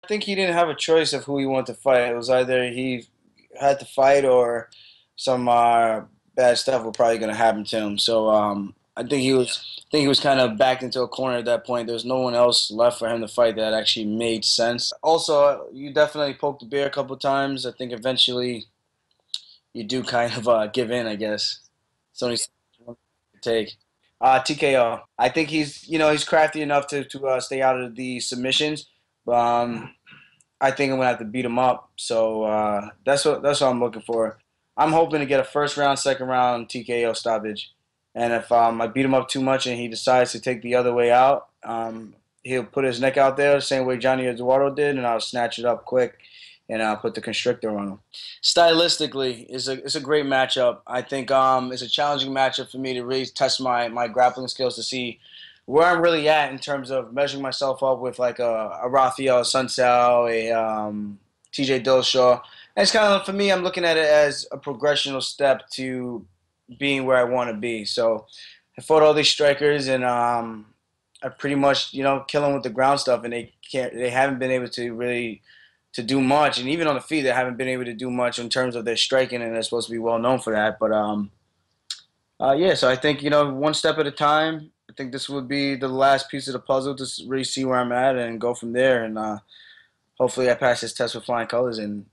think he didn't have a choice of who he wanted to fight. It was either he had to fight or some bad stuff was probably going to happen to him. So I think he was kind of backed into a corner at that point. There was no one else left for him to fight that actually made sense. Also, you definitely poked the bear a couple times. I think eventually you do kind of give in, I guess. It's only something to take. TKO. I think he's crafty enough to stay out of the submissions. I think I'm gonna have to beat him up. So that's what I'm looking for. I'm hoping to get a first round, second round TKO stoppage. And if I beat him up too much and he decides to take the other way out, he'll put his neck out there the same way Johnny Eduardo did, and I'll snatch it up quick and I'll put the constrictor on him. Stylistically, it's a great matchup. I think it's a challenging matchup for me to really test my grappling skills to see where I'm really at in terms of measuring myself up with like a Rafael Sunsao, a TJ Dillashaw. And it's kind of, for me, I'm looking at it as a progressional step to being where I want to be. So I fought all these strikers, and I pretty much kill them with the ground stuff, and they haven't been able to really to do much, and even on the feet they haven't been able to do much in terms of their striking, and they're supposed to be well known for that. But yeah, so I think one step at a time. I think this would be the last piece of the puzzle to really see where I'm at and go from there, and hopefully I pass this test with flying colors and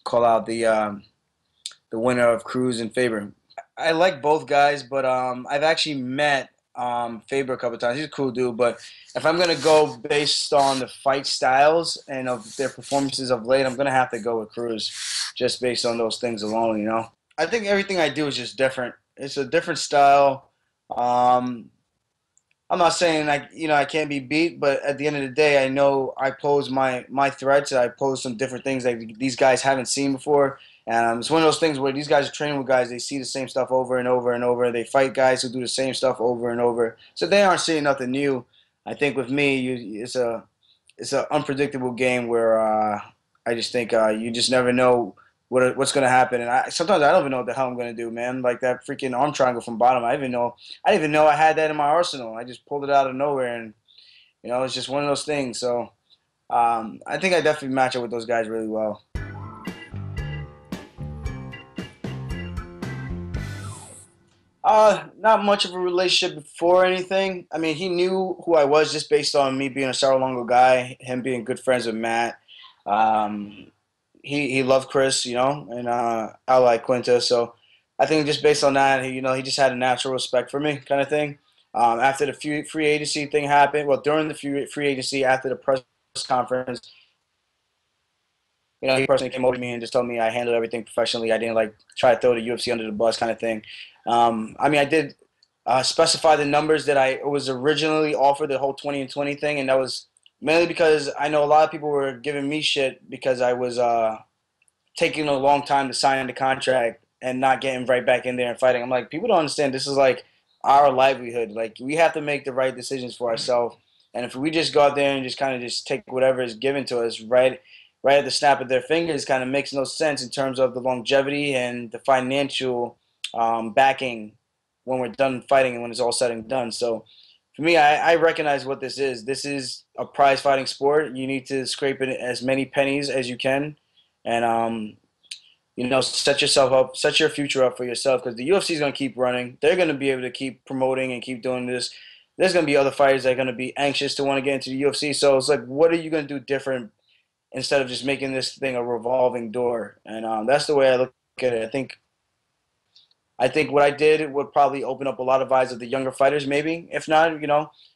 call out the winner of Cruz and Faber. I like both guys, but I've actually met Faber a couple of times. He's a cool dude, but if I'm gonna go based on the fight styles and of their performances of late, I'm gonna have to go with Cruz, just based on those things alone. I think everything I do is just different. It's a different style. Um, I'm not saying I can't be beat, but at the end of the day, I know I pose my threats. I pose some different things that these guys haven't seen before. It's one of those things where these guys are training with guys. They see the same stuff over and over and over. They fight guys who do the same stuff over and over. So they aren't seeing nothing new. I think with me, it's a unpredictable game where I just think you just never know what's going to happen. And sometimes I don't even know what the hell I'm going to do, man. Like that freaking arm triangle from bottom. I didn't even know I had that in my arsenal. I just pulled it out of nowhere, and it's just one of those things. So I think I definitely match up with those guys really well. Not much of a relationship before anything. I mean, he knew who I was just based on me being a Cerro Longo guy, him being good friends with Matt. Um, he loved Chris, and I like Quinta. So I think just based on that, he just had a natural respect for me, kind of thing. After the free agency thing happened, well, during the free agency, after the press conference, he personally came over to me and just told me I handled everything professionally. I didn't like try to throw the UFC under the bus, kind of thing. I mean, I did specify the numbers that I was originally offered, the whole 20 and 20 thing, and that was mainly because I know a lot of people were giving me shit because I was taking a long time to sign the contract and not getting right back in there and fighting. I'm like, people don't understand. This is like our livelihood. Like, we have to make the right decisions for ourselves. And if we just go out there and just kind of just take whatever is given to us right at the snap of their fingers, kind of makes no sense in terms of the longevity and the financial backing when we're done fighting and when it's all said and done. So for me, I recognize what this is. This is a prize fighting sport. You need to scrape in as many pennies as you can, and set yourself up, set your future up for yourself, because the UFC is going to keep running. They're going to be able to keep promoting and keep doing this. There's going to be other fighters that are going to be anxious to want to get into the UFC. So it's like, what are you going to do different instead of just making this thing a revolving door? And that's the way I look at it. I think what I did would probably open up a lot of eyes of the younger fighters, maybe. If not,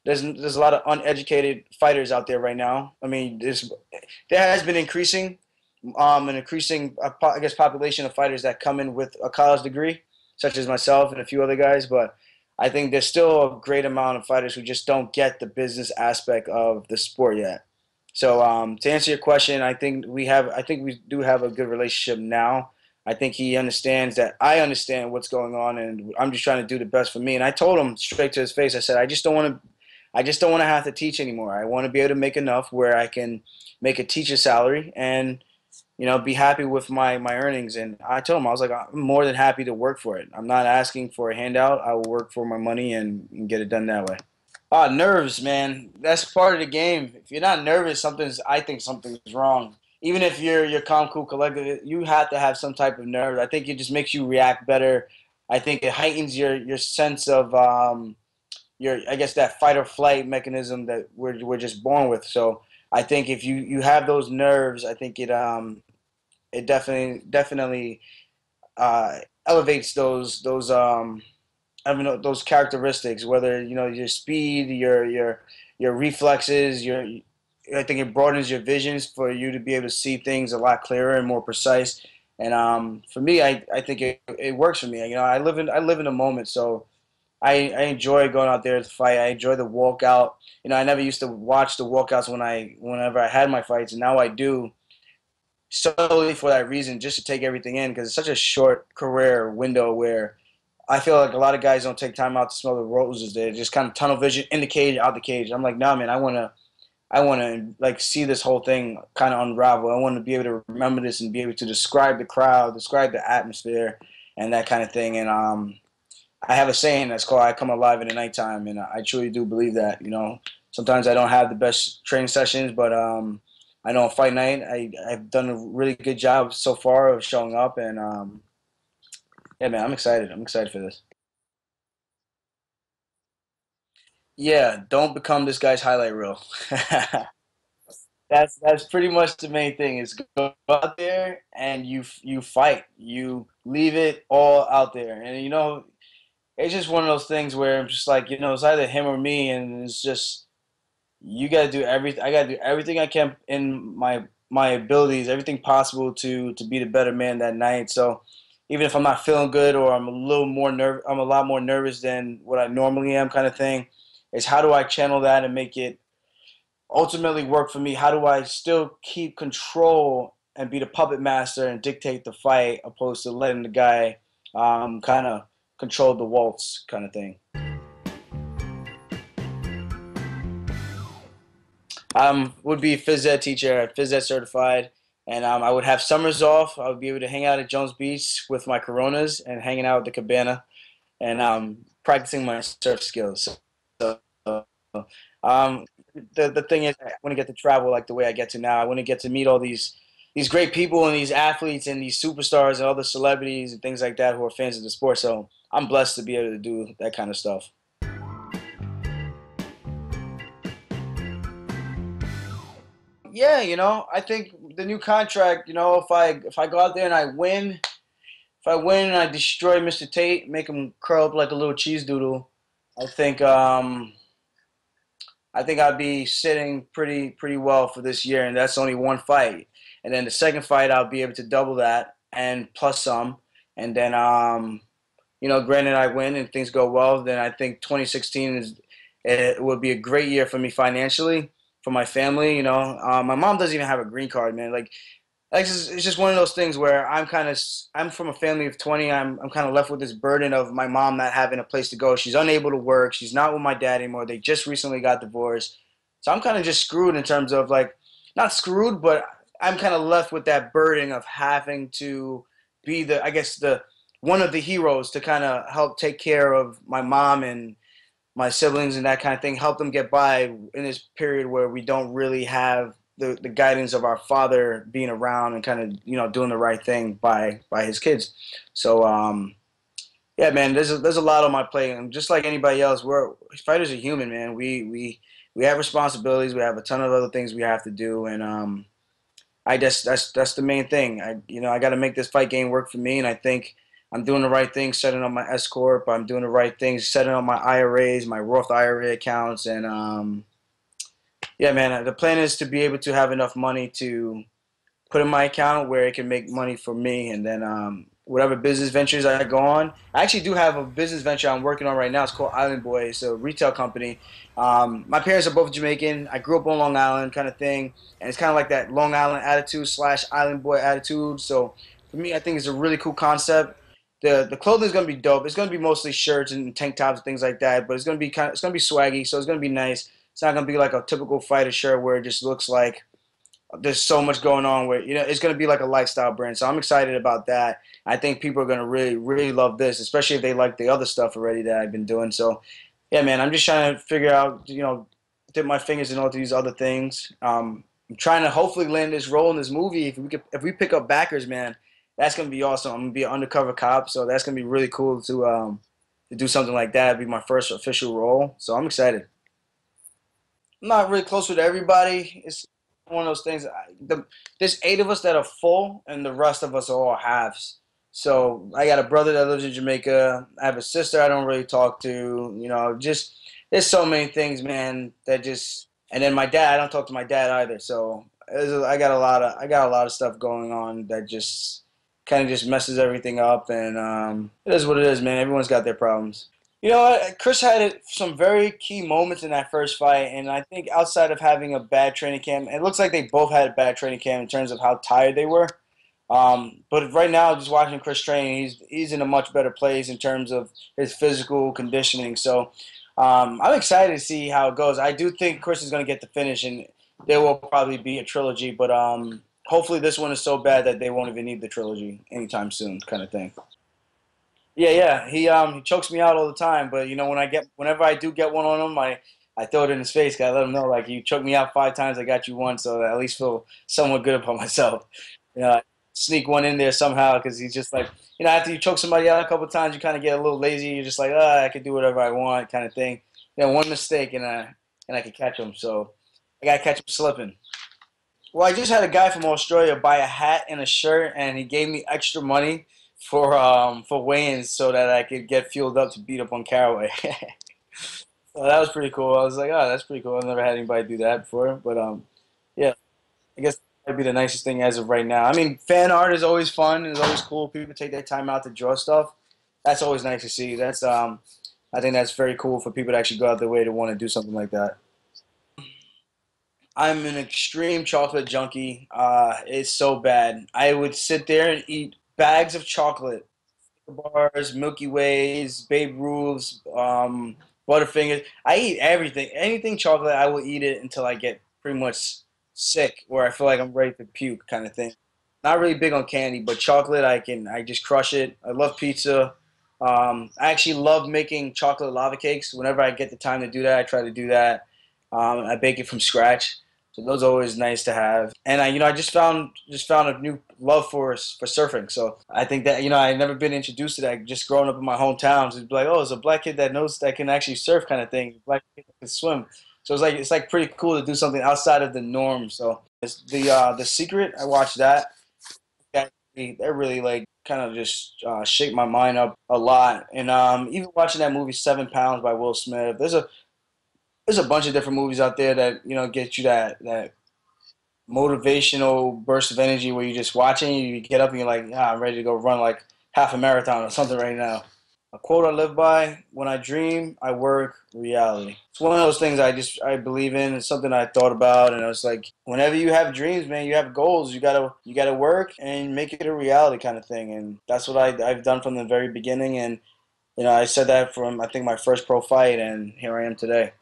there's a lot of uneducated fighters out there right now. I mean, there has been an increasing, I guess, population of fighters that come in with a college degree, such as myself and a few other guys. But I think there's still a great amount of fighters who just don't get the business aspect of the sport yet. So to answer your question, I think we do have a good relationship now. I think he understands that I understand what's going on, and I'm just trying to do the best for me. And I told him straight to his face. I said, I just don't want to have to teach anymore. I want to be able to make enough where I can make a teacher salary and be happy with my earnings. And I told him, I was like, I'm more than happy to work for it. I'm not asking for a handout. I will work for my money and get it done that way. Nerves, man. That's part of the game. If you're not nervous, I think something's wrong. Even if you're calm, cool, collected, you have to have some type of nerve. I think it just makes you react better. I think it heightens your sense of your, I guess, that fight or flight mechanism that we're just born with. So I think if you have those nerves, I think it definitely uh, elevates those I mean those characteristics, whether your speed, your reflexes, your I think it broadens your visions for you to be able to see things a lot clearer and more precise. And for me, I think it works for me. I live in the moment, so I enjoy going out there to fight. I enjoy the walkout. I never used to watch the walkouts whenever I had my fights, and now I do solely for that reason, just to take everything in because it's such a short career window where I feel like a lot of guys don't take time out to smell the roses. They just kind of tunnel vision in the cage, out the cage. I'm like, nah, man, I want to like see this whole thing kind of unravel. I want to be able to remember this and be able to describe the crowd, describe the atmosphere, and that kind of thing. And I have a saying that's called "I come alive in the nighttime," and I truly do believe that. Sometimes I don't have the best training sessions, but I know on fight night I've done a really good job so far of showing up, and yeah, man, I'm excited. I'm excited for this. Yeah, don't become this guy's highlight reel. That's pretty much the main thing is go out there and you fight. You leave it all out there. And it's just one of those things where I'm just like, it's either him or me, and it's just you got to do everything. I got to do everything I can in my abilities, everything possible to be the better man that night. So even if I'm not feeling good or I'm a lot more nervous than what I normally am, kind of thing. Is how do I channel that and make it ultimately work for me? How do I still keep control and be the puppet master and dictate the fight, opposed to letting the guy kind of control the waltz, kind of thing? Would be a phys ed teacher, phys ed certified, and I would have summers off. I would be able to hang out at Jones Beach with my Coronas and hanging out at the cabana and practicing my surf skills. So, um, the thing is, I want to get to travel like the way I get to now. I want to get to meet all these great people and these athletes and these superstars and other celebrities and things like that who are fans of the sport. So I'm blessed to be able to do that kind of stuff. Yeah, I think the new contract. If I go out there and I win, if I win and I destroy Mr. Tate, make him curl up like a little cheese doodle, I think I think I'd be sitting pretty well for this year, and that's only one fight. And then the second fight, I'll be able to double that and plus some. And then, granted I win and things go well, then I think 2016 it would be a great year for me financially, for my family. My mom doesn't even have a green card, man. Like it's just one of those things where I'm from a family of 20. I'm kind of left with this burden of my mom not having a place to go. She's unable to work. She's not with my dad anymore. They just recently got divorced. So I'm kind of just screwed in terms of like not screwed, but I'm kind of left with that burden of having to be the I guess the one of the heroes to kind of help take care of my mom and my siblings and that kind of thing, help them get by in this period where we don't really have the guidance of our father being around and kind of doing the right thing by his kids. So yeah, man, there's a lot on my plate, and just like anybody else, we're fighters are human, man. We have responsibilities. We have a ton of other things we have to do, and I guess that's the main thing. I got to make this fight game work for me, and I think I'm doing the right thing, setting up my S corp. I'm doing the right things, setting up my IRAs, my Roth IRA accounts, and yeah, man. The plan is to be able to have enough money to put in my account where it can make money for me, and then whatever business ventures I go on. I actually do have a business venture I'm working on right now. It's called Island Boy. It's a retail company. My parents are both Jamaican. I grew up on Long Island, kind of thing, and it's kind of like that Long Island attitude slash Island Boy attitude. So for me, I think it's a really cool concept. The clothing is gonna be dope. It's gonna be mostly shirts and tank tops and things like that, but it's gonna be swaggy, so it's gonna be nice. It's not gonna be like a typical fighter shirt where it just looks like there's so much going on where it's going to be like a lifestyle brand. So I'm excited about that. I think people are going to really love this, especially if they like the other stuff already that I've been doing. So Yeah, man, I'm just trying to figure out, dip my fingers in all these other things. I'm trying to hopefully land this role in this movie. If we pick up backers, man, that's gonna be awesome. I'm gonna be an undercover cop, so that's gonna be really cool to do something like that. It'd be my first official role, so I'm excited. I'm not really close with everybody. It's one of those things. There's eight of us that are full, and the rest of us are all halves. So I got a brother that lives in Jamaica. I have a sister I don't really talk to. Just there's so many things, man. That just and then my dad. I don't talk to my dad either. So I got a lot of stuff going on that just kind of just messes everything up. And it is what it is, man. Everyone's got their problems. You know what? Chris had some very key moments in that first fight, and I think outside of having a bad training camp, it looks like they both had a bad training camp in terms of how tired they were. But right now, just watching Chris train, he's in a much better place in terms of his physical conditioning. So I'm excited to see how it goes. I do think Chris is going to get the finish, and there will probably be a trilogy. But hopefully, this one is so bad that they won't even need the trilogy anytime soon, kind of thing. Yeah, yeah. He chokes me out all the time, but whenever I do get one on him, I throw it in his face. 'Cause I let him know like you choked me out 5 times, I got you one, so I at least feel somewhat good about myself. I sneak one in there somehow because he's just like after you choke somebody out a couple of times, you kind of get a little lazy. You're just like, I can do whatever I want, kind of thing. One mistake and I can catch him. So I gotta catch him slipping. Well, I just had a guy from Australia buy a hat and a shirt, and he gave me extra money for weigh-ins so that I could get fueled up to beat up on Caraway. So that was pretty cool. I was like, oh, that's pretty cool. I've never had anybody do that before, but yeah, I guess that'd be the nicest thing as of right now. I mean, fan art is always fun. It's always cool. People take their time out to draw stuff. That's always nice to see. I think that's very cool for people to actually go out their way to want to do something like that. I'm an extreme chocolate junkie. It's so bad. I would sit there and eat bags of chocolate, bars, Milky Ways, Babe Ruths, Butterfingers. I eat everything. Anything chocolate, I will eat it until I get pretty much sick, where I feel like I'm ready to puke, kind of thing. Not really big on candy, but chocolate, I just crush it. I love pizza. I actually love making chocolate lava cakes. Whenever I get the time to do that, I try to do that. I bake it from scratch, so those are always nice to have. And I just found a new love for surfing. So I think that I never been introduced to that. Just growing up in my hometown, so it's like, oh, it's a black kid that knows that can actually surf, kind of thing. Black kid that can swim. So it's like pretty cool to do something outside of the norm. So it's the Secret. I watched that. That really like kind of just shaped my mind up a lot. And even watching that movie 7 Pounds by Will Smith. There's a bunch of different movies out there that get you that motivational burst of energy where you're just watching, you get up and you're like, I'm ready to go run like half a marathon or something right now. A quote I live by: "When I dream, I work reality." It's one of those things I believe in. It's something I thought about, and I was like, whenever you have dreams, man, you have goals. You gotta work and make it a reality, kind of thing. And that's what I've done from the very beginning. And I said that from I think my first pro fight, and here I am today.